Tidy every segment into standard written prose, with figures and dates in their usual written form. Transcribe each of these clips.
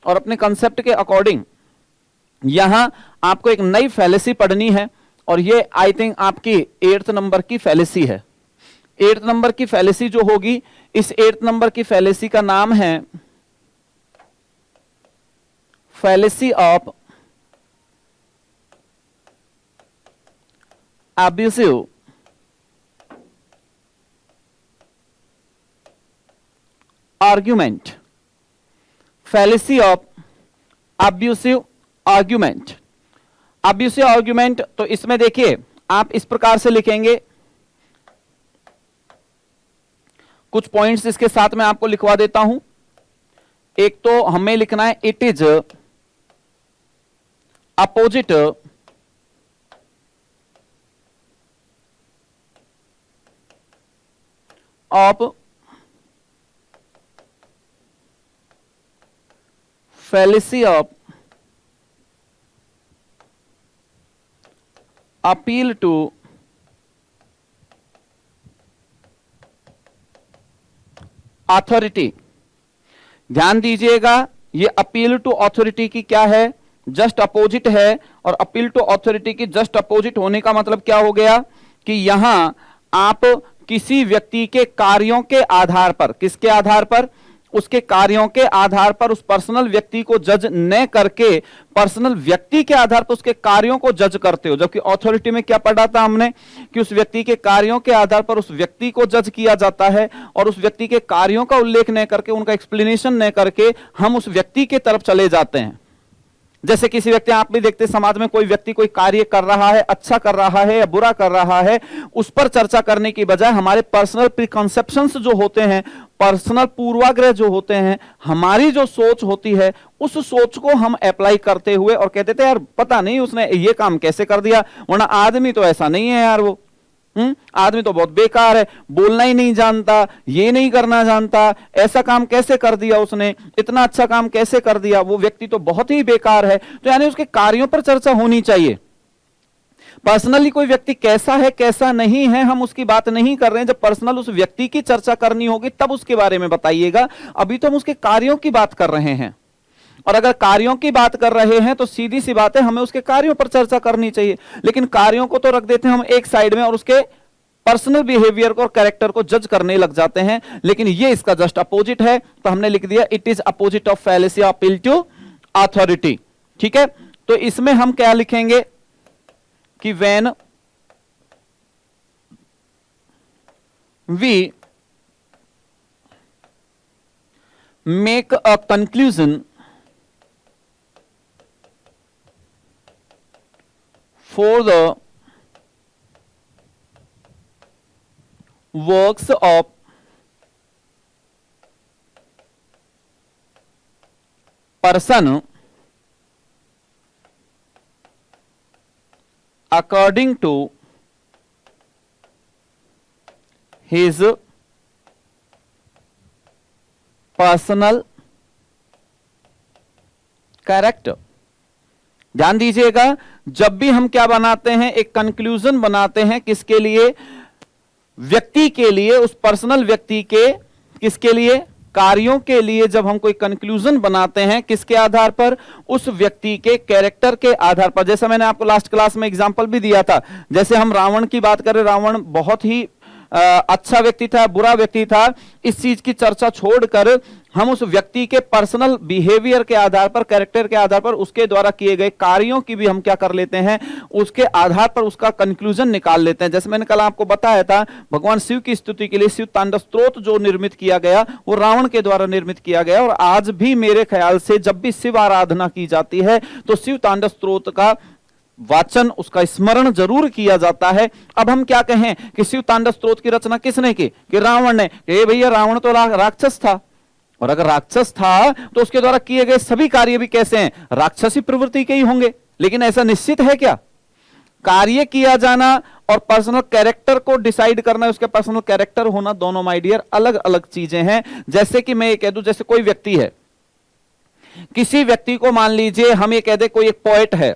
और अपने कंसेप्ट के अकॉर्डिंग यहां आपको एक नई फैलेसी पढ़नी है, और ये आई थिंक आपकी 8th नंबर की फैलेसी है। 8th नंबर की फैलेसी जो होगी, इस 8th नंबर की फैलेसी का नाम है fallacy of abusive argument. Fallacy of abusive argument. Abusive argument, तो इसमें देखिए आप इस प्रकार से लिखेंगे, कुछ पॉइंट्स इसके साथ में आपको लिखवा देता हूं। एक तो हमें लिखना है it is opposite of fallacy of appeal to authority. ध्यान दीजिएगा, ये अपील टू अथॉरिटी की क्या है, जस्ट अपोजिट है। और अपील टू अथॉरिटी की जस्ट अपोजिट होने का मतलब क्या हो गया कि यहां आप किसी व्यक्ति के कार्यों के आधार पर, किसके आधार पर, उसके कार्यों के आधार पर उस पर्सनल व्यक्ति को जज न करके पर्सनल व्यक्ति के आधार पर उसके कार्यों को जज करते हो। जबकि अथॉरिटी में क्या पढ़ा था हमने कि उस व्यक्ति के कार्यों के आधार पर उस व्यक्ति को जज किया जाता है, और उस व्यक्ति के कार्यों का उल्लेख न करके, उनका एक्सप्लेनेशन न करके हम उस व्यक्ति की तरफ चले जाते हैं। जैसे किसी व्यक्ति, आप भी देखते समाज में कोई व्यक्ति कोई कार्य कर रहा है, अच्छा कर रहा है या बुरा कर रहा है, उस पर चर्चा करने की बजाय हमारे पर्सनल प्रीकॉन्सेप्शंस जो होते हैं, पर्सनल पूर्वाग्रह जो होते हैं, हमारी जो सोच होती है, उस सोच को हम अप्लाई करते हुए और कहते थे यार पता नहीं उसने ये काम कैसे कर दिया, वरना आदमी तो ऐसा नहीं है यार, वो आदमी तो बहुत बेकार है, बोलना ही नहीं जानता, ये नहीं करना जानता, ऐसा काम कैसे कर दिया उसने, इतना अच्छा काम कैसे कर दिया, वो व्यक्ति तो बहुत ही बेकार है। तो यानी उसके कार्यों पर चर्चा होनी चाहिए। पर्सनली कोई व्यक्ति कैसा है कैसा नहीं है हम उसकी बात नहीं कर रहे हैं। जब पर्सनल उस व्यक्ति की चर्चा करनी होगी तब उसके बारे में बताइएगा। अभी तो हम उसके कार्यों की बात कर रहे हैं, और अगर कार्यों की बात कर रहे हैं तो सीधी सी बात है हमें उसके कार्यों पर चर्चा करनी चाहिए। लेकिन कार्यों को तो रख देते हैं हम एक साइड में और उसके पर्सनल बिहेवियर को और कैरेक्टर को जज करने लग जाते हैं। लेकिन ये इसका जस्ट अपोजिट है, तो हमने लिख दिया it is opposite of fallacy of appeal to authority. ठीक है, तो इसमें हम क्या लिखेंगे कि when we make a conclusion for the works of person according to his personal character। ध्यान दीजिएगा, जब भी हम क्या बनाते हैं, एक कंक्लूजन बनाते हैं, किसके लिए, व्यक्ति के लिए, उस पर्सनल व्यक्ति के, किसके लिए, कार्यों के लिए। जब हम कोई कंक्लूजन बनाते हैं किसके आधार पर, उस व्यक्ति के कैरेक्टर के आधार पर। जैसा मैंने आपको लास्ट क्लास में एग्जांपल भी दिया था, जैसे हम रावण की बात करें, रावण बहुत ही अच्छा व्यक्ति था, बुरा व्यक्ति था, इस चीज की चर्चा छोड़कर हम उस व्यक्ति के पर्सनल बिहेवियर के आधार पर, कैरेक्टर के आधार पर, उसके द्वारा किए गए कार्यों की भी हम क्या कर लेते हैं, उसके आधार पर उसका कंक्लूजन निकाल लेते हैं। जैसे मैंने कल आपको बताया था, भगवान शिव की स्तुति के लिए शिव तांडव स्तोत्र जो निर्मित किया गया वो रावण के द्वारा निर्मित किया गया। और आज भी मेरे ख्याल से जब भी शिव आराधना की जाती है तो शिव तांडव स्तोत्र का वाचन, उसका स्मरण जरूर किया जाता है। अब हम क्या कहें कि शिव तांडव स्तोत्र की रचना किसने की, कि रावण ने। भैया रावण तो राक्षस था, और अगर राक्षस था तो उसके द्वारा किए गए सभी कार्य भी कैसे हैं, राक्षसी प्रवृत्ति के ही होंगे। लेकिन ऐसा निश्चित है क्या, कार्य किया जाना और पर्सनल कैरेक्टर को डिसाइड करना, उसके पर्सनल कैरेक्टर होना, दोनों माय डियर अलग अलग चीजें हैं। जैसे कि मैं ये कह दूं, जैसे कोई व्यक्ति है, किसी व्यक्ति को मान लीजिए हम ये कह दे कोई एक पोएट है,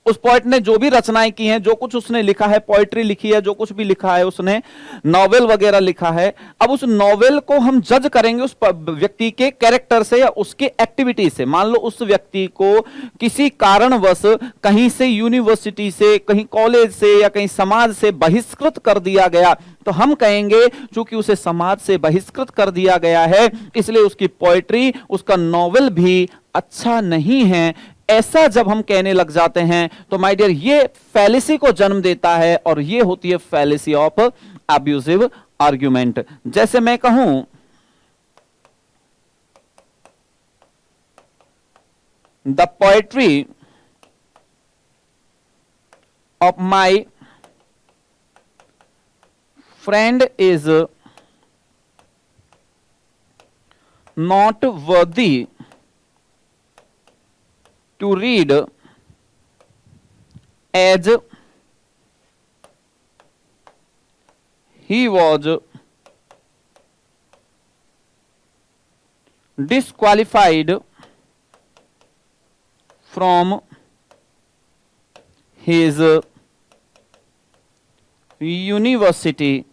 उस पोएट ने जो भी रचनाएं की हैं, जो कुछ उसने लिखा है, पोएट्री लिखी है, जो कुछ भी लिखा है उसने, नॉवेल वगैरह लिखा है, अब उस नॉवेल को हम जज करेंगे उस व्यक्ति के कैरेक्टर से या उसके एक्टिविटी से। मान लो उस व्यक्ति को किसी कारणवश कहीं से, यूनिवर्सिटी से, कहीं कॉलेज से या कहीं समाज से बहिष्कृत कर दिया गया, तो हम कहेंगे क्योंकि उसे समाज से बहिष्कृत कर दिया गया है इसलिए उसकी पोएट्री, उसका नॉवेल भी अच्छा नहीं है। ऐसा जब हम कहने लग जाते हैं तो माय डियर ये फैलेसी को जन्म देता है और ये होती है फैलेसी ऑफ अब्यूजिव आर्ग्यूमेंट। जैसे मैं कहूं the poetry of my friend is not worthy to read as he was disqualified from his university।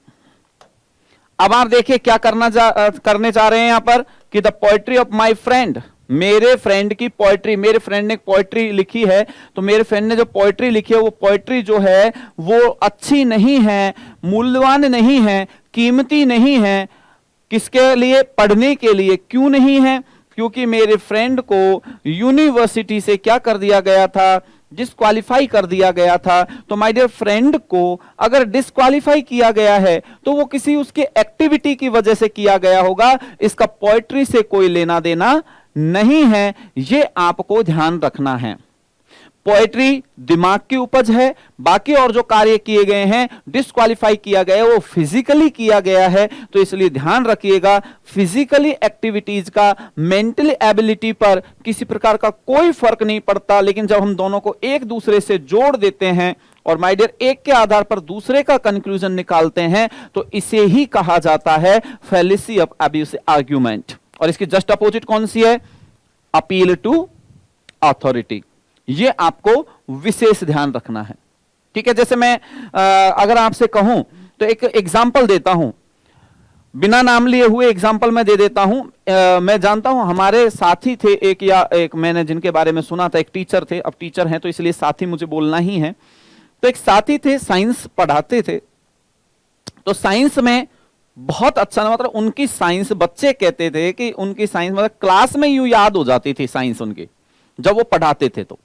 अब आप देखिए क्या करने जा रहे हैं यहां पर कि the poetry of my friend, मेरे फ्रेंड की पोएट्री, मेरे फ्रेंड ने एक पोएट्री लिखी है, तो मेरे फ्रेंड ने जो पोएट्री लिखी है वो पोएट्री जो है वो अच्छी नहीं है, मूल्यवान नहीं है, कीमती नहीं है। किसके लिए? पढ़ने के लिए। क्यों नहीं है? क्योंकि मेरे फ्रेंड को यूनिवर्सिटी से क्या कर दिया गया था? डिस्क्वालीफाई कर दिया गया था। तो माय डियर फ्रेंड को अगर डिस्क्वालीफाई किया गया है तो वो किसी उसके एक्टिविटी की वजह से किया गया होगा, इसका पोएट्री से कोई लेना देना नहीं है। ये आपको ध्यान रखना है। पोएट्री दिमाग की उपज है, बाकी और जो कार्य किए गए हैं, डिस्क्वालीफाई किया गया है वो फिजिकली किया गया है, तो इसलिए ध्यान रखिएगा फिजिकली एक्टिविटीज का मेंटल एबिलिटी पर किसी प्रकार का कोई फर्क नहीं पड़ता। लेकिन जब हम दोनों को एक दूसरे से जोड़ देते हैं और माय डियर एक के आधार पर दूसरे का कंक्लूजन निकालते हैं तो इसे ही कहा जाता है फैलेसी ऑफ अब्यूसिव आर्ग्यूमेंट। और इसकी जस्ट अपोजिट कौन सी है? Appeal to authority. ये आपको विशेष ध्यान रखना है, ठीक है। जैसे मैं अगर आपसे कहूं तो एक एग्जाम्पल देता हूं, बिना नाम लिए हुए एग्जाम्पल मैं दे देता हूं। मैं जानता हूं हमारे साथी थे एक मैंने जिनके बारे में सुना था, एक टीचर थे, अब टीचर हैं तो इसलिए साथी मुझे बोलना ही है। तो एक साथी थे, साइंस पढ़ाते थे, तो साइंस में बहुत अच्छा, मतलब उनकी साइंस, बच्चे कहते थे कि उनकी साइंस मतलब क्लास में यूं याद हो जाती थी साइंस उनकी, जब वो पढ़ाते थे तो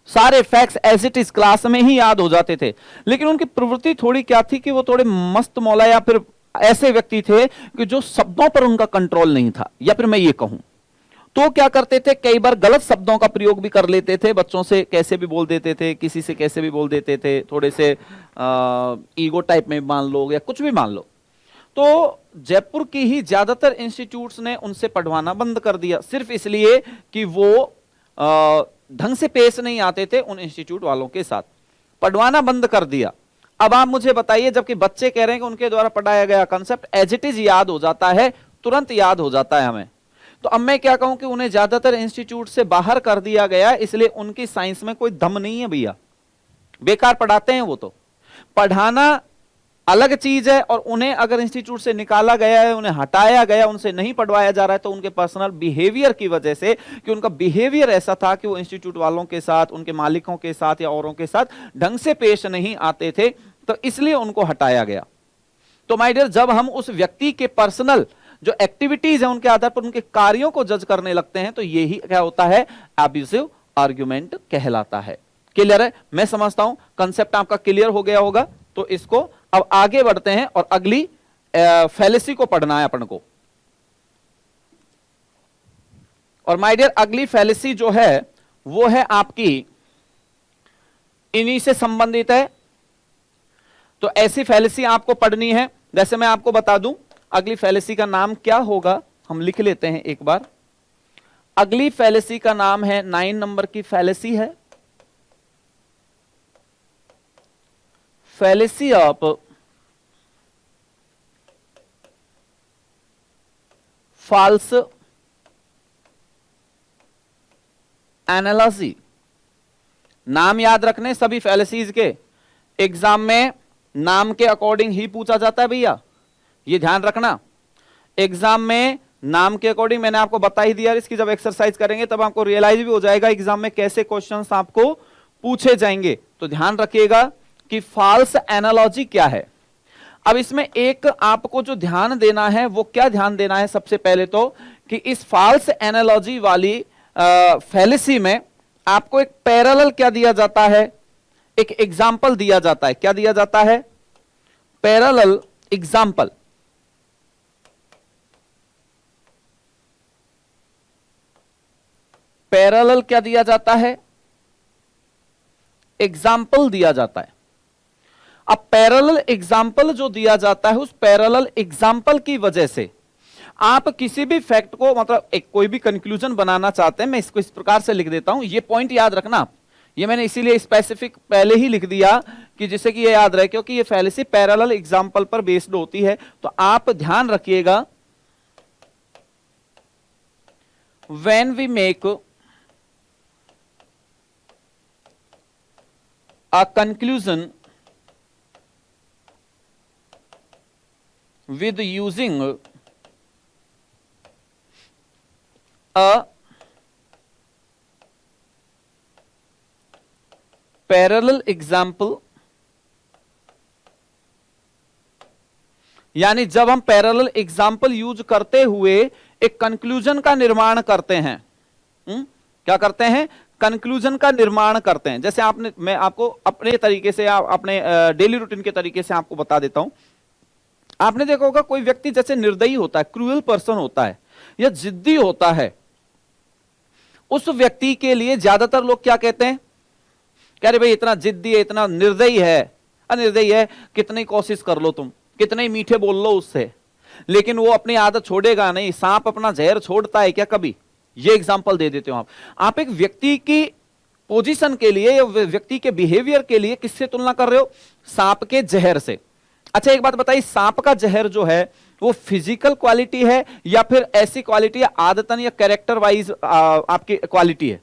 सारे facts as it is class में ही याद हो जाते थे। लेकिन उनकी प्रवृत्ति थोड़ी क्या थी कि वो थोड़े मस्त मौला या फिर ऐसे व्यक्ति थे कि जो शब्दों पर उनका कंट्रोल नहीं था, या फिर मैं ये कहूं तो क्या करते थे, कई बार गलत शब्दों का प्रयोग भी कर लेते थे, बच्चों से कैसे भी बोल देते थे, किसी से कैसे भी बोल देते थे, थोड़े से ईगो टाइप में मान लो या कुछ भी मान लो। तो जयपुर की ही ज्यादातर इंस्टीट्यूट्स ने उनसे पढ़वाना बंद कर दिया, सिर्फ इसलिए कि वो ढंग से पेश नहीं आते थे उन इंस्टीट्यूट वालों के साथ, पढ़वाना बंद कर दिया। अब आप मुझे बताइए, जबकि बच्चे कह रहे हैं कि उनके द्वारा पढ़ाया गया कंसेप्ट एज इट इज याद हो जाता है, तुरंत याद हो जाता है हमें, तो अब मैं क्या कहूं कि उन्हें ज्यादातर इंस्टीट्यूट से बाहर कर दिया गया, इसलिए उनकी साइंस में कोई दम नहीं है भैया, बेकार पढ़ाते हैं वो। तो पढ़ाना अलग चीज है, और उन्हें अगर इंस्टीट्यूट से निकाला गया है, उन्हें हटाया गया, उनसे नहीं पढ़वाया जा रहा है, तो उनके पर्सनल बिहेवियर की वजह से, कि उनका बिहेवियर ऐसा था कि वो इंस्टीट्यूट वालों के साथ, उनके मालिकों के साथ या औरों के साथ ढंग से पेश नहीं आते थे, तो इसलिए उनको हटाया गया। तो माय डियर, जब हम उस व्यक्ति के पर्सनल जो एक्टिविटीज है उनके आधार पर उनके कार्यों को जज करने लगते हैं, तो यही क्या होता है, अब्यूसिव आर्ग्यूमेंट कहलाता है। क्लियर है? मैं समझता हूं कंसेप्ट आपका क्लियर हो गया होगा। तो इसको अब आगे बढ़ते हैं और अगली फैलेसी को पढ़ना है अपन को। और माय डियर अगली फैलेसी जो है वो है आपकी इन्हीं से संबंधित है, तो ऐसी फैलेसी आपको पढ़नी है। जैसे मैं आपको बता दूं अगली फैलेसी का नाम क्या होगा, हम लिख लेते हैं एक बार। अगली फैलेसी का नाम है, 9 नंबर की फैलेसी है, फैलेसी ऑफ false analogy। नाम याद रखने सभी फैलेसीज के। एग्जाम में नाम के अकॉर्डिंग ही पूछा जाता है भैया, ये ध्यान रखना। एग्जाम में नाम के अकॉर्डिंग, मैंने आपको बता ही दिया, इसकी जब एक्सरसाइज करेंगे तब आपको रियलाइज भी हो जाएगा एग्जाम में कैसे क्वेश्चंस आपको पूछे जाएंगे। तो ध्यान रखिएगा कि फॉल्स एनालॉजी क्या है। अब इसमें एक आपको जो ध्यान देना है वो क्या ध्यान देना है, सबसे पहले तो कि इस फॉल्स एनालॉजी वाली फैलेसी में आपको एक पैरेलल क्या दिया जाता है, एक एग्जाम्पल दिया जाता है। क्या दिया जाता है? Parallel example. पैरेलल क्या दिया जाता है? एग्जाम्पल दिया जाता है। अब पैरेलल एग्जाम्पल जो दिया जाता है, उस पैरेलल एग्जाम्पल की वजह से आप किसी भी फैक्ट को, मतलब एक कोई भी कंक्लूजन बनाना चाहते हैं, मैं इसको इस प्रकार से लिख देता हूं, ये पॉइंट याद रखना। ये मैंने इसीलिए स्पेसिफिक पहले ही लिख दिया कि जिससे कि ये याद रहे, क्योंकि ये फैलेसी पैरेलल एग्जाम्पल पर बेस्ड होती है। तो आप ध्यान रखिएगा, when we make a conclusion with using a parallel example, यानी जब हम पैरेलल एग्जाम्पल यूज करते हुए एक कंक्लूजन का निर्माण करते हैं, क्या करते हैं? कंक्लूजन का निर्माण करते हैं। जैसे आपने, मैं आपको अपने तरीके से, अपने डेली रूटीन के तरीके से आपको बता देता हूं। आपने देखा होगा कोई व्यक्ति जैसे निर्दयी होता है, क्रूअल पर्सन होता है या जिद्दी होता है, उस व्यक्ति के लिए ज्यादातर लोग क्या कहते हैं? कह रहे भाई इतना जिद्दी है, इतना निर्दयी है, अनिर्दयी है, कितनी कोशिश कर लो तुम, कितने मीठे बोल लो उससे, लेकिन वो अपनी आदत छोड़ेगा नहीं। सांप अपना जहर छोड़ता है क्या कभी? ये एग्जाम्पल दे देते हो आप एक व्यक्ति की पोजीशन के लिए या व्यक्ति के बिहेवियर के लिए किससे तुलना कर रहे हो? सांप के जहर से। अच्छा एक बात बताइए, सांप का जहर जो है वो फिजिकल क्वालिटी है या फिर ऐसी क्वालिटी है आदतन या कैरेक्टर वाइज आपकी क्वालिटी है?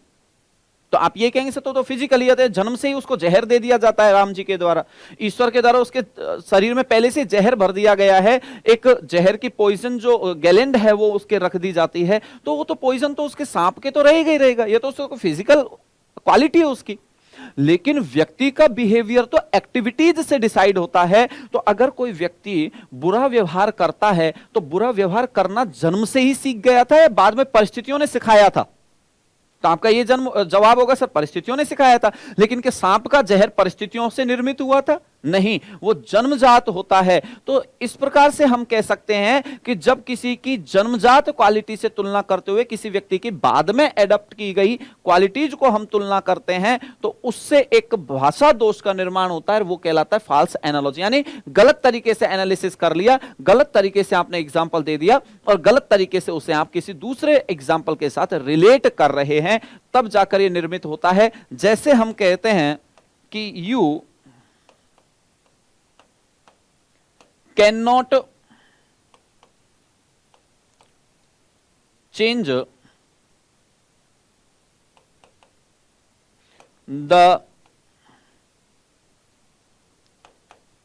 तो आप ये कहेंगे तो फिजिकली है, जन्म से ही उसको जहर दे दिया जाता है राम जी के द्वारा, ईश्वर के द्वारा उसके शरीर में पहले से जहर भर दिया गया है। एक जहर की पॉइजन जो गैलेंड है वो उसके रख दी जाती है, तो वो तो पॉइजन तो उसके सांप के तो रहेगा ही रहेगा, ये तो उसको फिजिकल क्वालिटी है उसकी। लेकिन व्यक्ति का बिहेवियर तो एक्टिविटीज से डिसाइड होता है। तो अगर कोई व्यक्ति बुरा व्यवहार करता है तो बुरा व्यवहार करना जन्म से ही सीख गया था या बाद में परिस्थितियों ने सिखाया था? तो आपका ये जवाब होगा सर परिस्थितियों ने सिखाया था। लेकिन क्या सांप का जहर परिस्थितियों से निर्मित हुआ था? नहीं, वो जन्मजात होता है। तो इस प्रकार से हम कह सकते हैं कि जब किसी की जन्मजात क्वालिटी से तुलना करते हुए किसी व्यक्ति की बाद में एडॉप्ट की गई क्वालिटीज को हम तुलना करते हैं तो उससे एक भाषा दोष का निर्माण होता है, वो कहलाता है फॉल्स एनालॉजी। यानी गलत तरीके से एनालिसिस कर लिया, गलत तरीके से आपने एग्जाम्पल दे दिया और गलत तरीके से उसे आप किसी दूसरे एग्जाम्पल के साथ रिलेट कर रहे हैं, तब जाकर यह निर्मित होता है। जैसे हम कहते हैं कि you cannot change the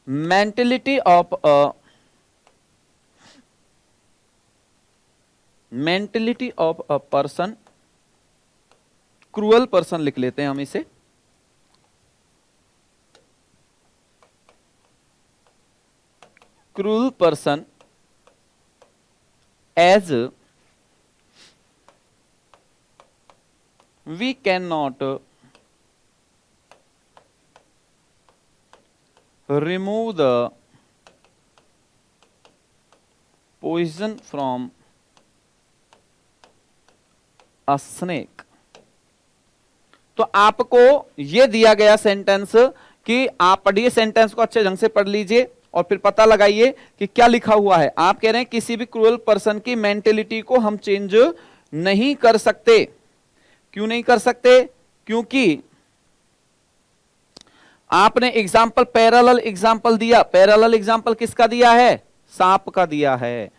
mentality of a person, cruel person लिख लेते हैं हम इसे, cruel person as we cannot remove the poison from a snake। तो आपको यह दिया गया सेंटेंस कि आप पढ़िए, सेंटेंस को अच्छे ढंग से पढ़ लीजिए और फिर पता लगाइए कि क्या लिखा हुआ है। आप कह रहे हैं किसी भी क्रूअल पर्सन की मेंटेलिटी को हम चेंज नहीं कर सकते। क्यों नहीं कर सकते? क्योंकि आपने एग्जाम्पल पैरेलल एग्जाम्पल दिया। पैरेलल एग्जाम्पल किसका दिया है? सांप का दिया है।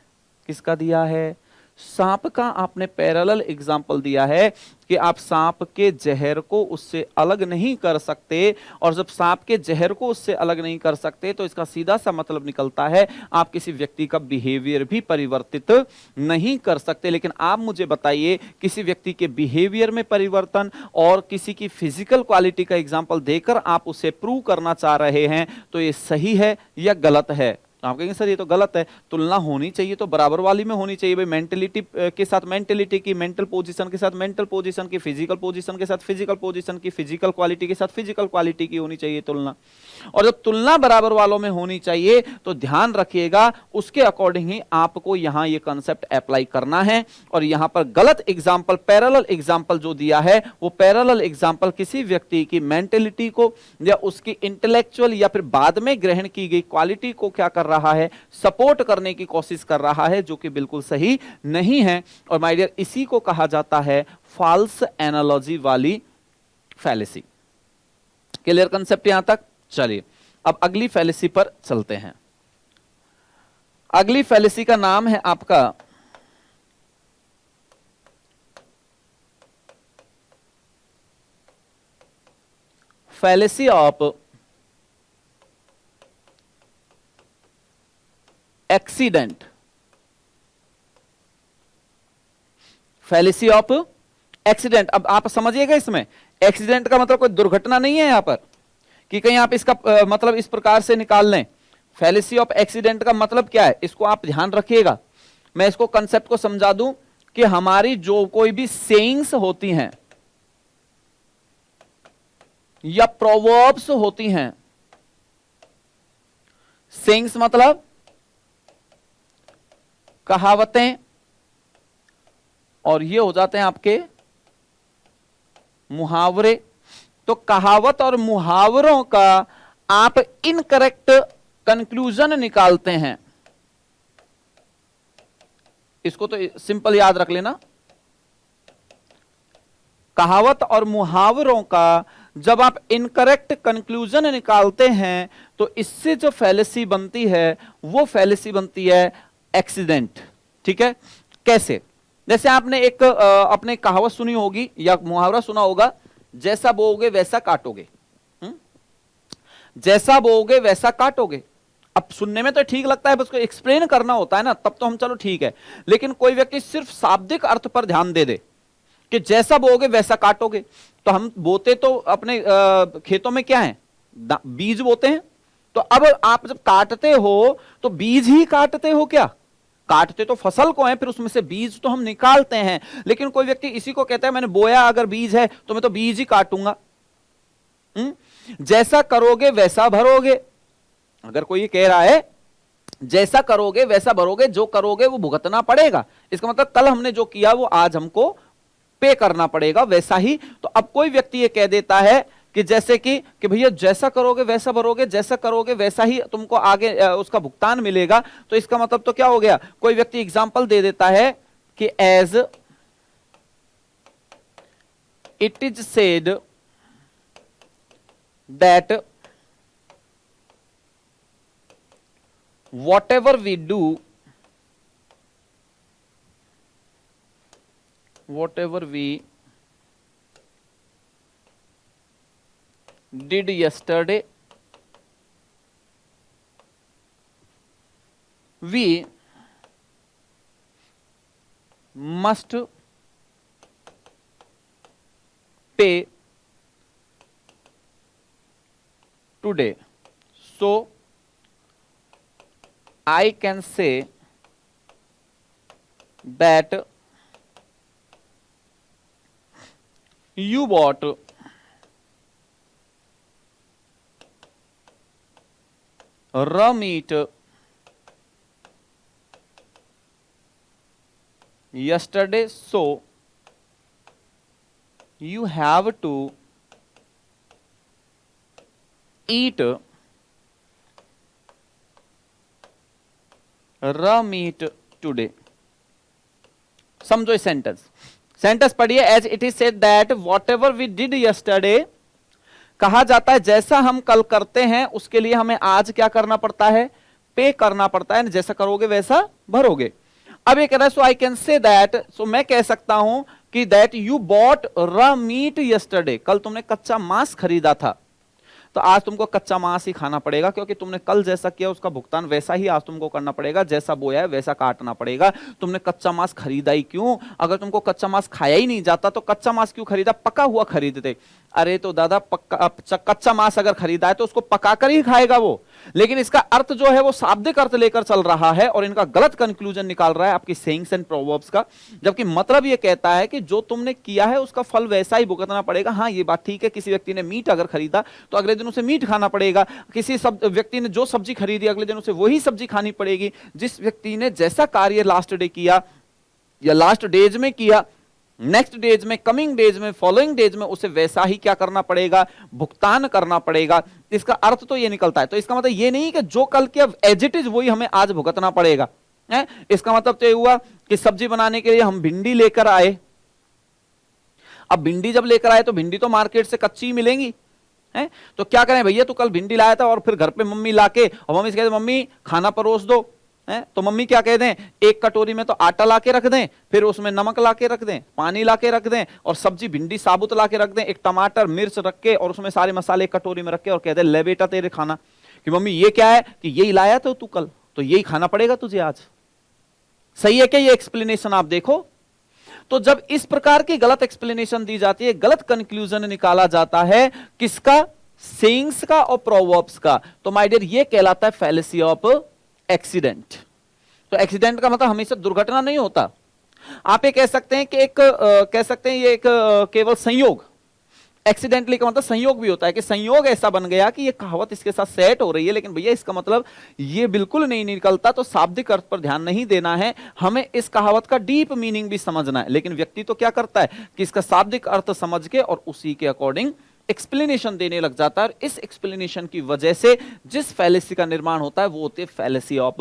किसका दिया है? सांप का आपने पैरेलल एग्जाम्पल दिया है कि आप सांप के जहर को उससे अलग नहीं कर सकते, और जब सांप के जहर को उससे अलग नहीं कर सकते तो इसका सीधा सा मतलब निकलता है आप किसी व्यक्ति का बिहेवियर भी परिवर्तित नहीं कर सकते। लेकिन आप मुझे बताइए, किसी व्यक्ति के बिहेवियर में परिवर्तन और किसी की फिजिकल क्वालिटी का एग्जाम्पल देकर आप उसे प्रूव करना चाह रहे हैं, तो ये सही है या गलत है? आप कहेंगे सर ये तो गलत है, तुलना होनी चाहिए तो बराबर वाली में होनी चाहिए भाई, मेंटेलिटी के साथ मेंटेलिटी की, मेंटल पोजीशन के साथ मेंटल पोजीशन की, फिजिकल पोजीशन के साथ फिजिकल पोजीशन की, फिजिकल क्वालिटी के साथ फिजिकल क्वालिटी की होनी चाहिए तुलना। और जब तुलना बराबर वालों में होनी चाहिए तो ध्यान रखिएगा उसके अकॉर्डिंग ही आपको यहां ये कंसेप्ट अप्लाई करना है। और यहां पर गलत एग्जाम्पल, पैरेलल एग्जाम्पल जो दिया है वो पैरेलल एग्जाम्पल किसी व्यक्ति की मेंटेलिटी को या उसकी इंटेलेक्चुअल या फिर बाद में ग्रहण की गई क्वालिटी को क्या कर रहा है, सपोर्ट करने की कोशिश कर रहा है, जो कि बिल्कुल सही नहीं है। और माय डियर, इसी को कहा जाता है फॉल्स एनालॉजी वाली फैलेसी। क्लियर कंसेप्ट यहां तक? चलिए अब अगली फैलेसी पर चलते हैं। अगली फैलेसी का नाम है आपका fallacy of accident. Fallacy of accident. अब आप समझिएगा, इसमें एक्सीडेंट का मतलब कोई दुर्घटना नहीं है यहां पर कि कहीं आप इसका मतलब इस प्रकार से निकाल लें। फैलेसी ऑफ एक्सीडेंट का मतलब क्या है, इसको आप ध्यान रखिएगा। मैं इसको कंसेप्ट को समझा दूं कि हमारी जो कोई भी सेइंग्स होती हैं या प्रोवर्ब्स होती हैं, सेइंग्स मतलब कहावतें, और ये हो जाते हैं आपके मुहावरे। तो कहावत और मुहावरों का आप इनकरेक्ट कंक्लूजन निकालते हैं, इसको तो सिंपल याद रख लेना। कहावत और मुहावरों का जब आप इनकरेक्ट कंक्लूजन निकालते हैं तो इससे जो फैलेसी बनती है वो फैलेसी बनती है एक्सीडेंट। ठीक है? कैसे? जैसे आपने एक अपने कहावत सुनी होगी या मुहावरा सुना होगा, जैसा बोओगे वैसा काटोगे। जैसा बोओगे वैसा काटोगे। अब सुनने में तो ठीक लगता है, बस उसको एक्सप्लेन करना होता है ना, तब तो हम चलो ठीक है। लेकिन कोई व्यक्ति सिर्फ शाब्दिक अर्थ पर ध्यान दे दे कि जैसा बोओगे वैसा काटोगे, तो हम बोते तो अपने खेतों में क्या है, बीज बोते हैं। तो अब आप जब काटते हो तो बीज ही काटते हो क्या? काटते तो फसल को है, फिर उसमें से बीज तो हम निकालते हैं। लेकिन कोई व्यक्ति इसी को कहता है मैंने बोया अगर बीज है तो मैं तो बीज ही काटूंगा। जैसा करोगे वैसा भरोगे। अगर कोई ये कह रहा है जैसा करोगे वैसा भरोगे, जो करोगे वो भुगतना पड़ेगा, इसका मतलब कल हमने जो किया वो आज हमको पे करना पड़ेगा, वैसा ही। तो अब कोई व्यक्ति ये कह देता है कि जैसे कि भैया जैसा करोगे वैसा भरोगे, जैसा करोगे वैसा ही तुमको आगे उसका भुगतान मिलेगा। तो इसका मतलब तो क्या हो गया, कोई व्यक्ति एग्जांपल दे देता है कि as it is said that whatever we do, whatever we did yesterday, we must pay today. So I can say that you bought raw meat yesterday, so you have to eat raw meat today. समझो sentence, sentence पढ़िए। As it is said that whatever we did yesterday, कहा जाता है जैसा हम कल करते हैं उसके लिए हमें आज क्या करना पड़ता है, पे करना पड़ता है। जैसा करोगे वैसा भरोगे। अब ये कह रहा है, सो आई कैन से दैट, सो मैं कह सकता हूं कि that you bought raw meat yesterday, कल तुमने कच्चा मांस खरीदा था, तो आज तुमको कच्चा मांस ही खाना पड़ेगा, क्योंकि तुमने कल जैसा किया उसका भुगतान वैसा ही आज तुमको करना पड़ेगा, जैसा बोया है वैसा काटना पड़ेगा। तुमने कच्चा मांस खरीदा ही क्यों? अगर तुमको कच्चा मांस खाया ही नहीं जाता तो कच्चा मांस क्यों खरीदा? पका हुआ खरीदते। अरे तो दादा कच्चा मांस अगर खरीदा है तो उसको पकाकर ही खाएगा वो। लेकिन इसका अर्थ जो है वो शाब्दिक अर्थ लेकर चल रहा है और इनका गलत कंक्लूजन निकाल रहा है आपकी सेइंग्स एंड प्रोवर्ब्स का, जबकि मतलब ये कहता है कि जो तुमने किया है उसका फल वैसा ही भुगतना पड़ेगा। हाँ ये बात ठीक है, किसी व्यक्ति ने मीट अगर खरीदा तो अगले दिन उसे मीट खाना पड़ेगा, किसी व्यक्ति ने जो सब्जी खरीदी अगले दिन उसे वही सब्जी खानी पड़ेगी। जिस व्यक्ति ने जैसा कार्य लास्ट डे किया या लास्ट डेज में किया, नेक्स्ट डेज में, कमिंग डेज में, फॉलोइंग डेज में उसे वैसा ही क्या करना पड़ेगा? भुगतान करना पड़ेगा। इसका अर्थ तो ये निकलता है। तो इसका मतलब ये नहीं कि जो कल किया एज इट इज वही हमें आज भुगतना पड़ेगा है? इसका मतलब तो ये हुआ कि सब्जी बनाने के लिए हम भिंडी लेकर आए, अब भिंडी जब लेकर आए तो भिंडी तो मार्केट से कच्ची ही मिलेंगी है? तो क्या करें भैया, तू कल भिंडी लाया था और फिर घर पे मम्मी लाके और मम्मी से कहते मम्मी खाना परोस दो है? तो मम्मी क्या कह दें, एक कटोरी में तो आटा लाके रख दें, फिर उसमें नमक लाके रख दें, पानी लाके रख दें और सब्जी भिंडी साबुत लाके रख दें, एक टमाटर मिर्च रख के और उसमें सारे मसाले एक कटोरी में रख के और कह दे ले बेटा तेरे खाना। कि मम्मी ये क्या है? कि यही लाया तो तू कल, तो यही खाना पड़ेगा तुझे आज। सही है क्या ये एक्सप्लेनेशन? आप देखो, तो जब इस प्रकार की गलत एक्सप्लेनेशन दी जाती है, गलत कंक्लूजन निकाला जाता है किसका? सेइंग्स का और प्रोवर्ब्स का, तो माय डियर ये कहलाता है फैलेसी ऑफ एक्सीडेंट। तो एक्सीडेंट का मतलब हमेशा दुर्घटना नहीं होता। आप ये कह सकते हैं कि कह सकते हैं ये एक केवल संयोग, एक्सीडेंटली का मतलब संयोग भी होता है कि संयोग ऐसा बन गया कि ये कहावत इसके साथ सेट हो रही है, लेकिन भैया इसका मतलब ये बिल्कुल नहीं निकलता। तो शाब्दिक अर्थ पर ध्यान नहीं देना है, हमें इस कहावत का डीप मीनिंग भी समझना है। लेकिन व्यक्ति तो क्या करता है कि इसका शाब्दिक अर्थ समझ के और उसी के अकॉर्डिंग एक्सप्लेनेशन देने लग जाता है। और इस एक्सप्लेनेशन की वजह से जिस फैलेसी का निर्माण होता है वो होती है फैलेसी ऑफ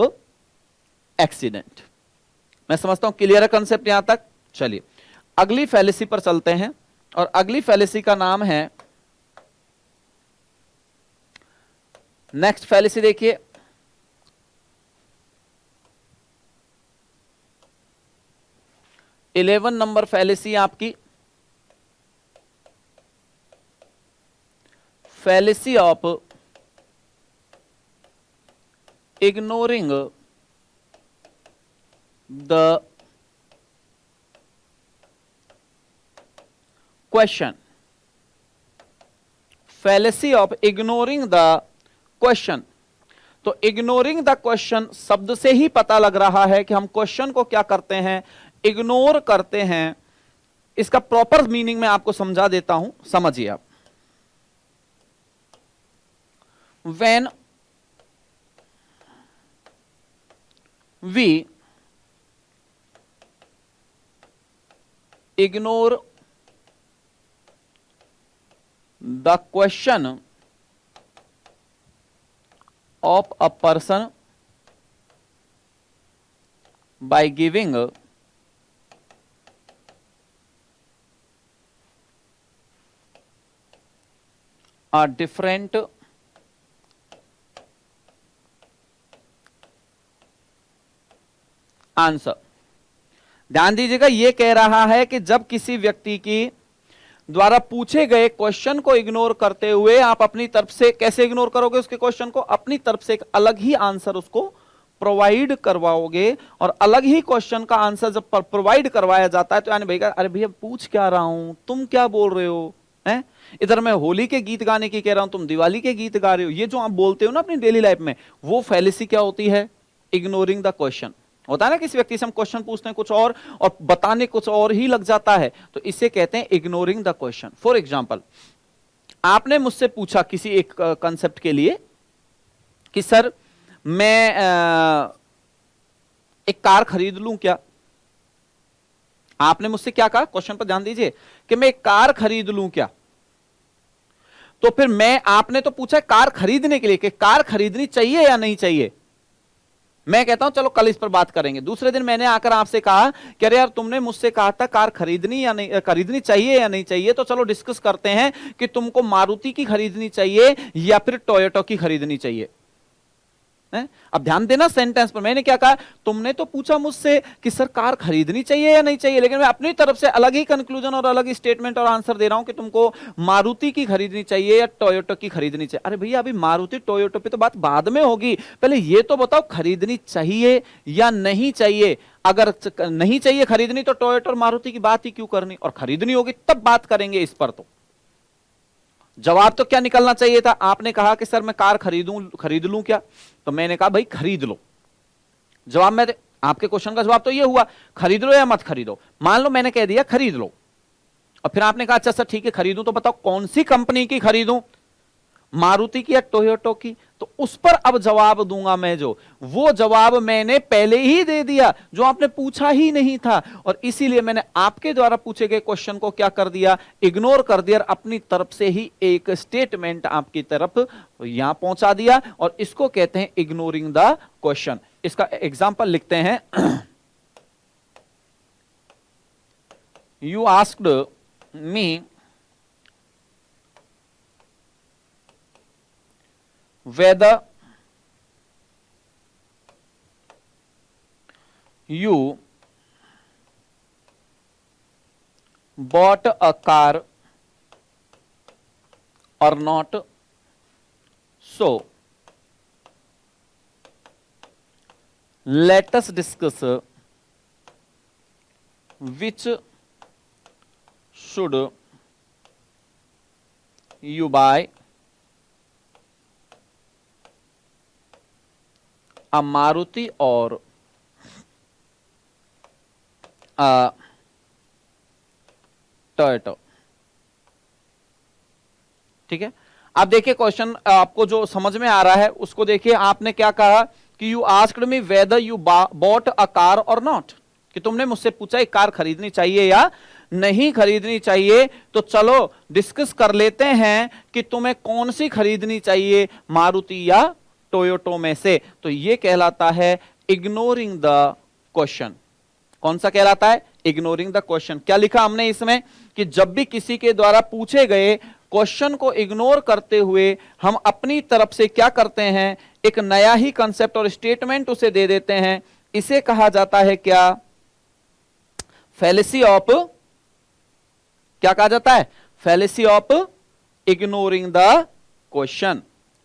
एक्सीडेंट। मैं समझता हूं क्लियर है कंसेप्ट यहां तक। चलिए अगली फैलेसी पर चलते हैं और अगली फैलेसी का नाम है, नेक्स्ट फैलेसी देखिए, इलेवन नंबर फैलेसी आपकी fallacy of ignoring the question. Fallacy of ignoring the question. तो इग्नोरिंग द क्वेश्चन शब्द से ही पता लग रहा है कि हम क्वेश्चन को क्या करते हैं? इग्नोर करते हैं। इसका प्रॉपर मीनिंग मैं आपको समझा देता हूं, समझिए आप। When we ignore the question of a person by giving a different answer. ध्यान दीजिएगा, यह कह रहा है कि जब किसी व्यक्ति की द्वारा पूछे गए क्वेश्चन को इग्नोर करते हुए आप अपनी तरफ से कैसे इग्नोर करोगे उसके क्वेश्चन को? अपनी तरफ से एक अलग ही आंसर उसको प्रोवाइड करवाओगे। और अलग ही क्वेश्चन का आंसर जब प्रोवाइड करवाया जाता है तो यानी भैया अरे भैया पूछ क्या रहा हूं, तुम क्या बोल रहे हो हैं? इधर मैं होली के गीत गाने की कह रहा हूं, तुम दिवाली के गीत गा रहे हो। ये जो आप बोलते हो ना अपनी डेली लाइफ में, वो फैलेसी क्या होती है? Ignoring the question. होता है ना किसी व्यक्ति से हम क्वेश्चन पूछते हैं कुछ और बताने कुछ और ही लग जाता है, तो इसे कहते हैं ignoring the question. For example, आपने मुझसे पूछा किसी एक कंसेप्ट के लिए कि सर मैं एक कार खरीद लूं क्या? आपने मुझसे क्या कहा? क्वेश्चन पर ध्यान दीजिए कि मैं एक कार खरीद लूं क्या? तो फिर आपने तो पूछा कार खरीदने के लिए कि कार खरीदनी चाहिए या नहीं चाहिए। मैं कहता हूं चलो कल इस पर बात करेंगे। दूसरे दिन मैंने आकर आपसे कहा कि अरे यार तुमने मुझसे कहा था कार खरीदनी या नहीं, खरीदनी चाहिए या नहीं चाहिए, तो चलो डिस्कस करते हैं कि तुमको मारुति की खरीदनी चाहिए या फिर टोयोटा की खरीदनी चाहिए। अब ध्यान देना सेंटेंस पर, मैंने क्या कहा, तुमने तो पूछा मुझसे कि सर कार खरीदनी चाहिए या नहीं चाहिए, लेकिन मैं अपनी तरफ से अलग ही कंक्लूजन और अलग ही स्टेटमेंट और आंसर दे रहा हूं कि तुमको मारुति की खरीदनी चाहिए या टोयोटा की खरीदनी चाहिए। अरे भैया अभी मारुति टोयोटा पे तो बात बाद में होगी, पहले ये तो बताओ खरीदनी चाहिए या नहीं चाहिए। अगर नहीं चाहिए खरीदनी तो टोयोटा और मारुति की बात ही क्यों करनी, और खरीदनी होगी तब बात करेंगे इस पर। तो जवाब तो क्या निकलना चाहिए था, आपने कहा कि सर मैं कार खरीद लूं क्या, तो मैंने कहा भाई खरीद लो। जवाब में आपके क्वेश्चन का जवाब तो ये हुआ खरीद लो या मत खरीदो। मान लो मैंने कह दिया खरीद लो, और फिर आपने कहा अच्छा सर ठीक है खरीदूं, तो बताओ कौन सी कंपनी की खरीदूं, मारुति की या टोयोटा की। तो उस पर अब जवाब दूंगा मैं, जो वो जवाब मैंने पहले ही दे दिया जो आपने पूछा ही नहीं था, और इसीलिए मैंने आपके द्वारा पूछे गए क्वेश्चन को क्या कर दिया, इग्नोर कर दिया, अपनी तरफ से ही एक स्टेटमेंट आपकी तरफ यहां पहुंचा दिया, और इसको कहते हैं इग्नोरिंग द क्वेश्चन। इसका एग्जांपल लिखते हैं। You asked me whether you bought a car or not, so let us discuss which should you buy, a Maruti और टोयोटा। ठीक है, अब देखिए क्वेश्चन आपको जो समझ में आ रहा है उसको देखिए। आपने क्या कहा कि you asked me whether you bought a car और नॉट, कि तुमने मुझसे पूछा एक कार खरीदनी चाहिए या नहीं खरीदनी चाहिए। तो चलो डिस्कस कर लेते हैं कि तुम्हें कौन सी खरीदनी चाहिए, मारुति या टोयोटो में से। तो ये कहलाता है इग्नोरिंग द क्वेश्चन। कौन सा कहलाता है, इग्नोरिंग द क्वेश्चन। क्या लिखा हमने इसमें कि जब भी किसी के द्वारा पूछे गए क्वेश्चन को इग्नोर करते हुए हम अपनी तरफ से क्या करते हैं, एक नया ही कंसेप्ट और स्टेटमेंट उसे दे देते हैं। इसे कहा जाता है क्या, फैलेसी ऑफ, क्या कहा जाता है, fallacy of ignoring the question.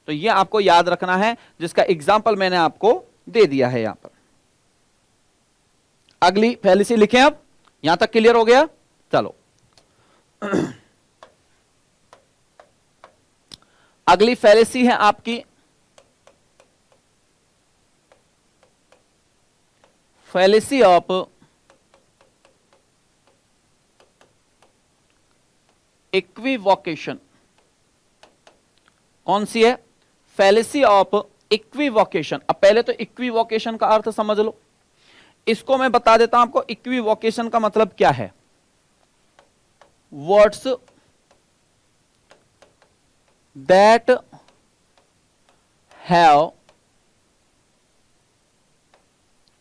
तो ये आपको याद रखना है, जिसका एग्जाम्पल मैंने आपको दे दिया है यहां पर। अगली फैलेसी लिखें, अब यहां तक क्लियर हो गया। चलो अगली फैलेसी है आपकी फैलेसी ऑफ इक्विवोकेशन। कौन सी है, फैलेसी ऑफ इक्विवोकेशन। अब पहले तो इक्विवोकेशन का अर्थ समझ लो, इसको मैं बता देता हूं आपको। इक्विवोकेशन का मतलब क्या है, words that have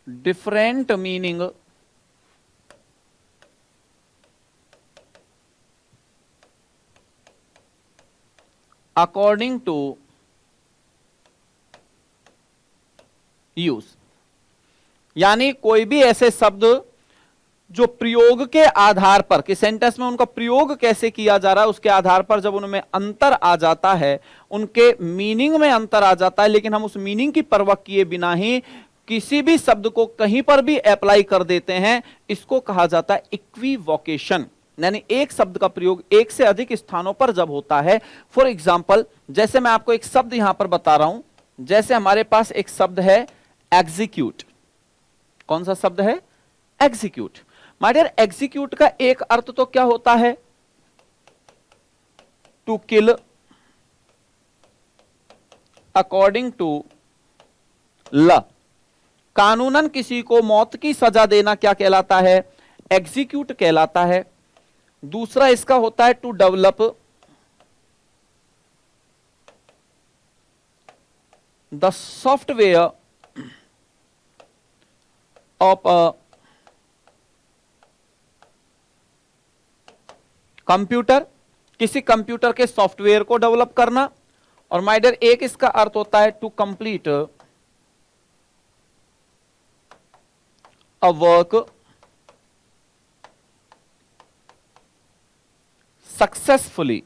different meaning according to use. यानी कोई भी ऐसे शब्द जो प्रयोग के आधार पर, कि सेंटेंस में उनका प्रयोग कैसे किया जा रहा है उसके आधार पर जब उनमें अंतर आ जाता है, उनके मीनिंग में अंतर आ जाता है, लेकिन हम उस मीनिंग की परवाह किए बिना ही किसी भी शब्द को कहीं पर भी अप्लाई कर देते हैं, इसको कहा जाता है इक्विवोकेशन। यानी एक शब्द का प्रयोग एक से अधिक स्थानों पर जब होता है। फॉर एग्जाम्पल, जैसे मैं आपको एक शब्द यहां पर बता रहा हूं, जैसे हमारे पास एक शब्द है एग्जीक्यूट। कौन सा शब्द है, एग्जीक्यूट। माय डियर, एग्जीक्यूट का एक अर्थ तो क्या होता है, to kill according to law. कानूनन किसी को मौत की सजा देना क्या कहलाता है, एग्जीक्यूट कहलाता है। दूसरा इसका होता है to develop the software of a computer, किसी कंप्यूटर के सॉफ्टवेयर को डेवलप करना। और माय डियर, एक इसका अर्थ होता है to complete a work successfully,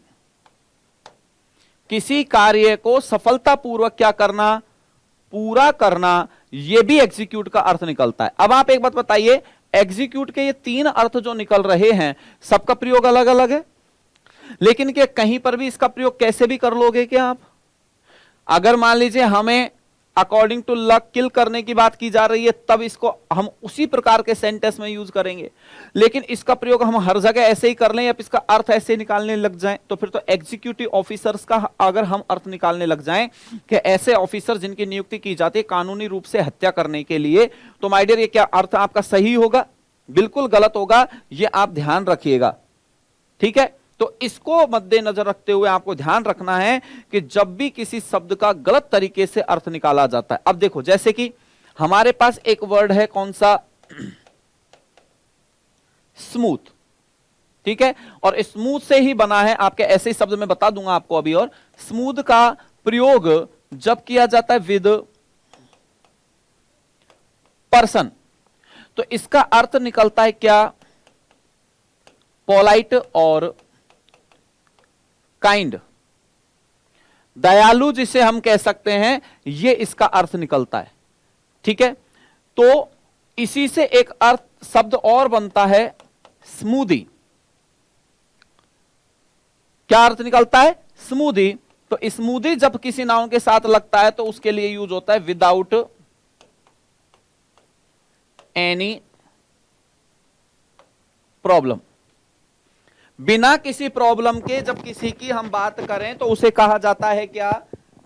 किसी कार्य को सफलतापूर्वक क्या करना, पूरा करना, यह भी एग्जीक्यूट का अर्थ निकलता है। अब आप एक बात बताइए, एग्जीक्यूट के ये तीन अर्थ जो निकल रहे हैं, सबका प्रयोग अलग अलग है, लेकिन क्या कहीं पर भी इसका प्रयोग कैसे भी कर लोगे क्या आप? अगर मान लीजिए हमें अकॉर्डिंग टू लक किल करने की बात की जा रही है, तब इसको हम उसी प्रकार के सेंटेंस में यूज करेंगे, लेकिन इसका प्रयोग हम हर जगह ऐसे ही कर लें या इसका अर्थ ऐसे निकालने लग जाएं, तो फिर तो एग्जीक्यूटिव ऑफिसर्स का अगर हम अर्थ निकालने लग जाएं कि ऐसे ऑफिसर जिनकी नियुक्ति की जाती है कानूनी रूप से हत्या करने के लिए, तो माय डियर ये क्या अर्थ आपका सही होगा? बिल्कुल गलत होगा, ये आप ध्यान रखिएगा, ठीक है। तो इसको मद्देनजर रखते हुए आपको ध्यान रखना है कि जब भी किसी शब्द का गलत तरीके से अर्थ निकाला जाता है, अब देखो जैसे कि हमारे पास एक वर्ड है कौन सा, स्मूथ, ठीक है, और स्मूथ से ही बना है, आपके ऐसे ही शब्द में बता दूंगा आपको अभी, और स्मूथ का प्रयोग जब किया जाता है विद पर्सन, तो इसका अर्थ निकलता है क्या, पोलाइट और काइंड, दयालु जिसे हम कह सकते हैं, यह इसका अर्थ निकलता है, ठीक है। तो इसी से एक अर्थ शब्द और बनता है स्मूदी, क्या अर्थ निकलता है, स्मूदी। तो स्मूदी जब किसी नाउन के साथ लगता है तो उसके लिए यूज होता है विदाउट एनी प्रॉब्लम, बिना किसी प्रॉब्लम के जब किसी की हम बात करें तो उसे कहा जाता है क्या,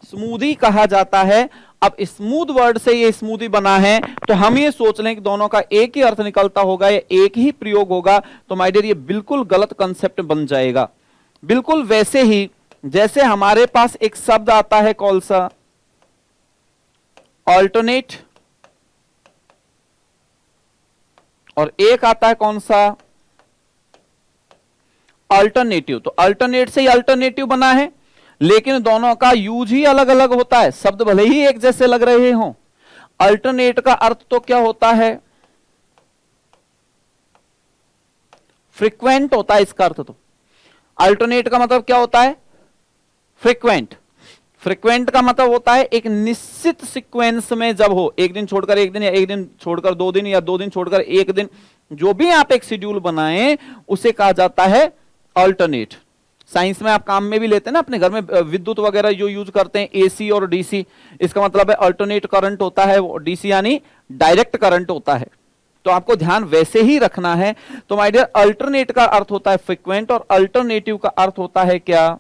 स्मूदी कहा जाता है। अब स्मूथ वर्ड से ये स्मूदी बना है, तो हम ये सोच लें कि दोनों का एक ही अर्थ निकलता होगा या एक ही प्रयोग होगा, तो माय डियर ये बिल्कुल गलत कंसेप्ट बन जाएगा। बिल्कुल वैसे ही जैसे हमारे पास एक शब्द आता है कौन सा, ऑल्टरनेट, और एक आता है कौन सा, अल्टरनेटिव। तो अल्टरनेट से ही अल्टरनेटिव बना है, लेकिन दोनों का यूज ही अलग अलग होता है, शब्द भले ही एक जैसे लग रहे हों। अल्टरनेट का अर्थ तो क्या होता है, फ्रीक्वेंट होता है इसका अर्थ। तो अल्टरनेट का मतलब क्या होता है, फ्रीक्वेंट। फ्रीक्वेंट का मतलब होता है एक निश्चित सीक्वेंस में जब हो, एक दिन छोड़कर एक दिन, या एक दिन छोड़कर 2 दिन, या 2 दिन छोड़कर 1 दिन, जो भी आप एक शेड्यूल बनाएं उसे कहा जाता है अल्टरनेट। साइंस में आप काम में भी लेते हैं ना, अपने घर में विद्युत वगैरह जो यूज करते हैं, एसी और डीसी, इसका मतलब है अल्टरनेट करंट होता है, डीसी यानी डायरेक्ट करंट होता है। तो आपको ध्यान वैसे ही रखना है। तो माय डियर अल्टरनेट का अर्थ होता है फ्रीक्वेंट, और अल्टरनेटिव का अर्थ होता है क्या,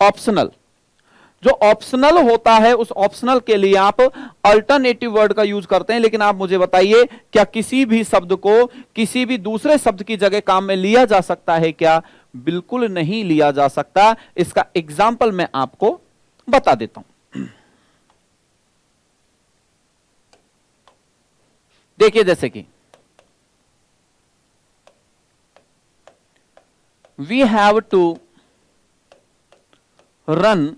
ऑप्शनल। जो ऑप्शनल होता है उस ऑप्शनल के लिए आप अल्टरनेटिव वर्ड का यूज करते हैं। लेकिन आप मुझे बताइए, क्या किसी भी शब्द को किसी भी दूसरे शब्द की जगह काम में लिया जा सकता है क्या? बिल्कुल नहीं लिया जा सकता। इसका एग्जाम्पल मैं आपको बता देता हूं। देखिए, जैसे कि we have to run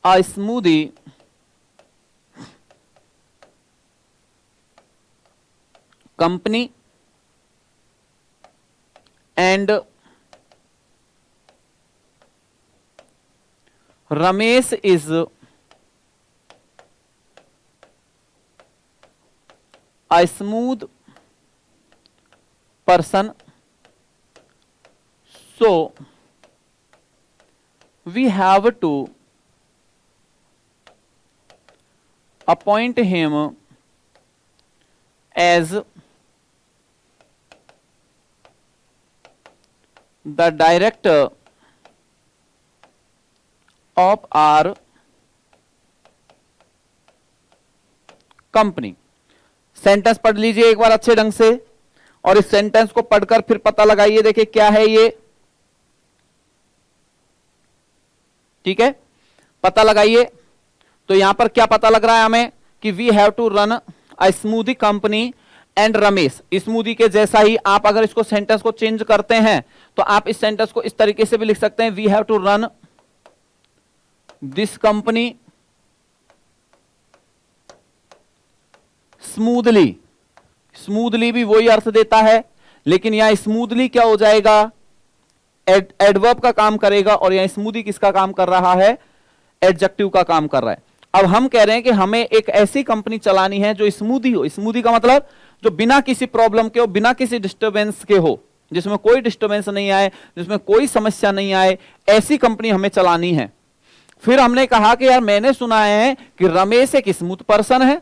a smoothie company and Ramesh is a smooth person, so we have to appoint him as the director of our company. Sentence पढ़ लीजिए एक बार अच्छे ढंग से, और इस सेंटेंस को पढ़कर फिर पता लगाइए। देखिए क्या है ये, ठीक है, पता लगाइए। तो यहां पर क्या पता लग रहा है हमें कि we have to run a smoothie company and Ramesh. Smoothie के जैसा ही आप अगर इसको सेंटेंस को चेंज करते हैं तो आप इस सेंटेंस को इस तरीके से भी लिख सकते हैं, we have to run this company smoothly, smoothly भी वही अर्थ देता है, लेकिन यहां स्मूथली क्या हो जाएगा, एडवर्ब का काम करेगा, और यहां स्मूथली किसका काम कर रहा है, एडजेक्टिव का काम कर रहा है। अब हम कह रहे हैं कि हमें एक ऐसी कंपनी चलानी है जो स्मूथी हो। स्मूथी का मतलब जो बिना किसी प्रॉब्लम के हो, बिना किसी डिस्टरबेंस के हो, जिसमें कोई डिस्टरबेंस नहीं आए, जिसमें कोई समस्या नहीं आए, ऐसी कंपनी हमें चलानी है। फिर हमने कहा कि यार मैंने सुना है कि रमेश एक स्मूथ पर्सन है।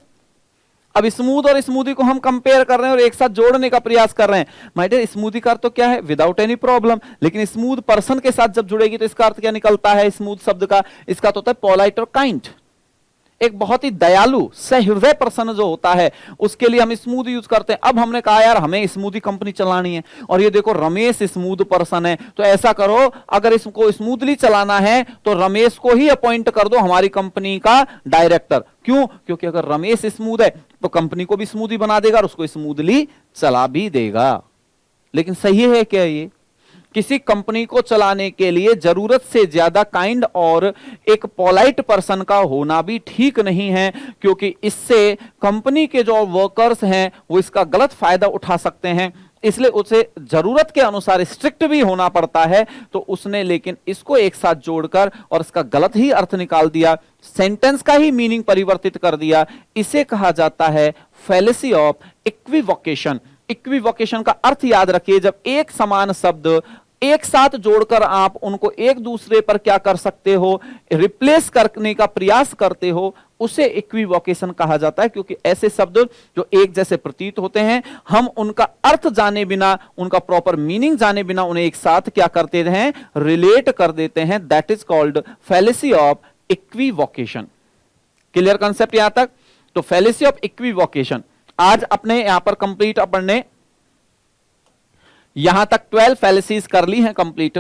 अब स्मूथ और स्मूथी को हम कंपेयर कर रहे हैं और एक साथ जोड़ने का प्रयास कर रहे हैं। माय डियर, स्मूथी का अर्थ तो क्या है, विदाउट एनी प्रॉब्लम, लेकिन स्मूथ पर्सन के साथ जब जुड़ेगी तो इसका अर्थ क्या निकलता है स्मूथ शब्द का, इसका तो होता है पोलाइट और काइंड। एक बहुत ही दयालु सहृदय पर्सन जो होता है उसके लिए हम स्मूथ यूज करते हैं। अब हमने कहा यार हमें स्मूथी कंपनी चलानी है, और ये देखो रमेश स्मूथ पर्सन है, तो ऐसा करो अगर इसको स्मूथली चलाना है तो रमेश को ही अपॉइंट कर दो हमारी कंपनी का डायरेक्टर। क्यों? क्योंकि अगर रमेश स्मूथ है तो कंपनी को भी स्मूथली बना देगा और उसको स्मूथली चला भी देगा। लेकिन सही है क्या ये? किसी कंपनी को चलाने के लिए जरूरत से ज्यादा काइंड और एक पोलाइट पर्सन का होना भी ठीक नहीं है, क्योंकि इससे कंपनी के जो वर्कर्स हैं वो इसका गलत फायदा उठा सकते हैं। इसलिए उसे जरूरत के अनुसार स्ट्रिक्ट भी होना पड़ता है। तो उसने लेकिन इसको एक साथ जोड़कर और इसका गलत ही अर्थ निकाल दिया, सेंटेंस का ही मीनिंग परिवर्तित कर दिया। इसे कहा जाता है फैलेसी ऑफ इक्विवोकेशन। इक्विवोकेशन का अर्थ याद रखिए, जब एक समान शब्द एक साथ जोड़कर आप उनको एक दूसरे पर क्या कर सकते हो, रिप्लेस करने का प्रयास करते हो, उसे इक्विवोकेशन कहा जाता है। क्योंकि ऐसे शब्द जो एक जैसे प्रतीत होते हैं, हम उनका अर्थ जाने बिना, उनका प्रॉपर मीनिंग जाने बिना उन्हें एक साथ क्या करते हैं, रिलेट कर देते हैं। That is called fallacy of equivocation. Clear concept यहां तक? तो फैलेसी ऑफ इक्विवोकेशन आज अपने यहां पर कंप्लीट अपन ने यहां तक 12 फैलेसीज कर ली हैं कंप्लीट।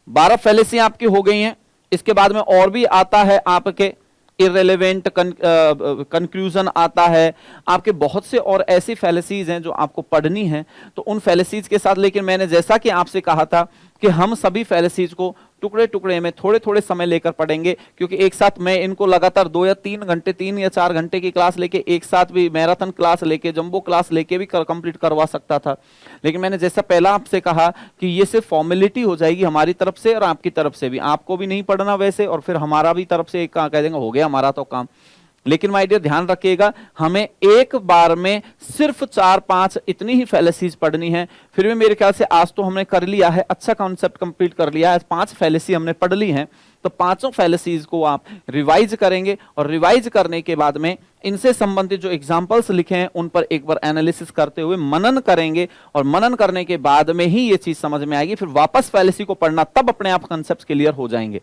12 फैलेसी आपकी हो गई हैं। इसके बाद में और भी आता है आपके इररिलेवेंट कंक्लूजन आता है, आपके बहुत से और ऐसी फैलेसीज हैं जो आपको पढ़नी है। तो उन फैलेसीज के साथ, लेकिन मैंने जैसा कि आपसे कहा था कि हम सभी फैलेसीज को टुकड़े टुकड़े में थोड़े थोड़े समय लेकर पढ़ेंगे, क्योंकि एक साथ मैं इनको लगातार 2 या 3 घंटे 3 या 4 घंटे की क्लास लेके, एक साथ भी मैराथन क्लास लेके, जंबो क्लास लेके भी कंप्लीट करवा सकता था। लेकिन मैंने जैसा पहला आपसे कहा कि ये सिर्फ फॉर्मेलिटी हो जाएगी हमारी तरफ से और आपकी तरफ से भी, आपको भी नहीं पढ़ना वैसे, और फिर हमारा भी तरफ से एक कह देंगे हो गया हमारा तो काम। लेकिन माय डियर ध्यान रखिएगा, हमें एक बार में सिर्फ 4-5 इतनी ही फैलेसीज पढ़नी है। फिर भी मेरे ख्याल से आज तो हमने कर लिया है, अच्छा कॉन्सेप्ट कंप्लीट कर लिया है। 5 फैलेसी हमने पढ़ ली हैं, तो 5 फैलेसीज को आप रिवाइज करेंगे, और रिवाइज करने के बाद में इनसे संबंधित जो एग्जाम्पल्स लिखे हैं उन पर एक बार एनालिसिस करते हुए मनन करेंगे, और मनन करने के बाद में ही ये चीज समझ में आएगी। फिर वापस फैलेसी को पढ़ना, तब अपने आप कंसेप्ट क्लियर हो जाएंगे।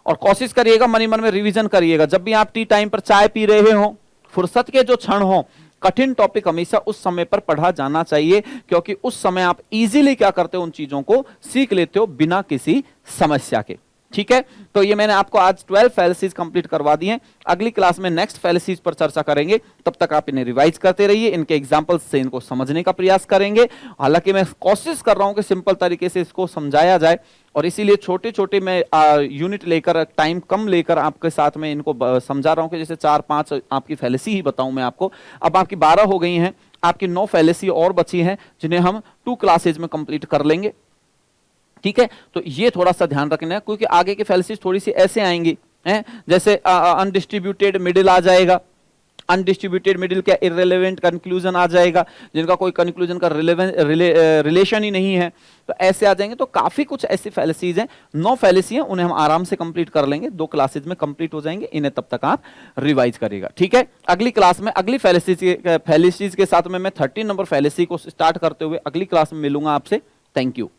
और कोशिश करिएगा, मन ही मन में रिवीजन करिएगा। जब भी आप टी टाइम पर चाय पी रहे हो, फुर्सत के जो क्षण हो, कठिन टॉपिक हमेशा उस समय पर पढ़ा जाना चाहिए, क्योंकि उस समय आप इजीली क्या करते हो, उन चीजों को सीख लेते हो बिना किसी समस्या के। ठीक है, तो ये मैंने आपको आज 12 फैलेसीज कंप्लीट करवा दी हैं। अगली क्लास में नेक्स्ट फैलेसीज पर चर्चा करेंगे। तब तक आप इन्हें रिवाइज करते रहिए, इनके एग्जांपल्स से इनको समझने का प्रयास करेंगे। हालांकि मैं कोशिश कर रहा हूं कि सिंपल तरीके से इसको समझाया जाए, और इसीलिए छोटे छोटे मैं यूनिट लेकर, टाइम कम लेकर आपके साथ में इनको समझा रहा हूं कि जैसे 4-5 आपकी फैलेसी ही बताऊं मैं आपको। अब आपकी 12 हो गई हैं, आपकी 9 फैलेसी और बची हैं जिन्हें हम 2 क्लासेज में कंप्लीट कर लेंगे। ठीक है, तो ये थोड़ा सा ध्यान रखना है, क्योंकि आगे की फैलेसीज थोड़ी सी ऐसे आएंगी हैं, जैसे अनडिस्ट्रीब्यूटेड मिडिल आ जाएगा। अनडिस्ट्रीब्यूटेड मिडिल क्या, इररिलेवेंट कंक्लूजन आ जाएगा, जिनका कोई कंक्लूजन का रिलेशन ही नहीं है, तो ऐसे आ जाएंगे। तो काफी कुछ ऐसी फैलेसीज हैं, 9 फैलेसी हैं, उन्हें हम आराम से कंप्लीट कर लेंगे, 2 क्लासेज में कंप्लीट हो जाएंगे। इन्हें तब तक आप रिवाइज करिएगा। ठीक है, अगली क्लास में अगली फैलेसीज के साथ में मैं 13 नंबर फैलेसी को स्टार्ट करते हुए अगली क्लास में मिलूंगा आपसे। Thank you.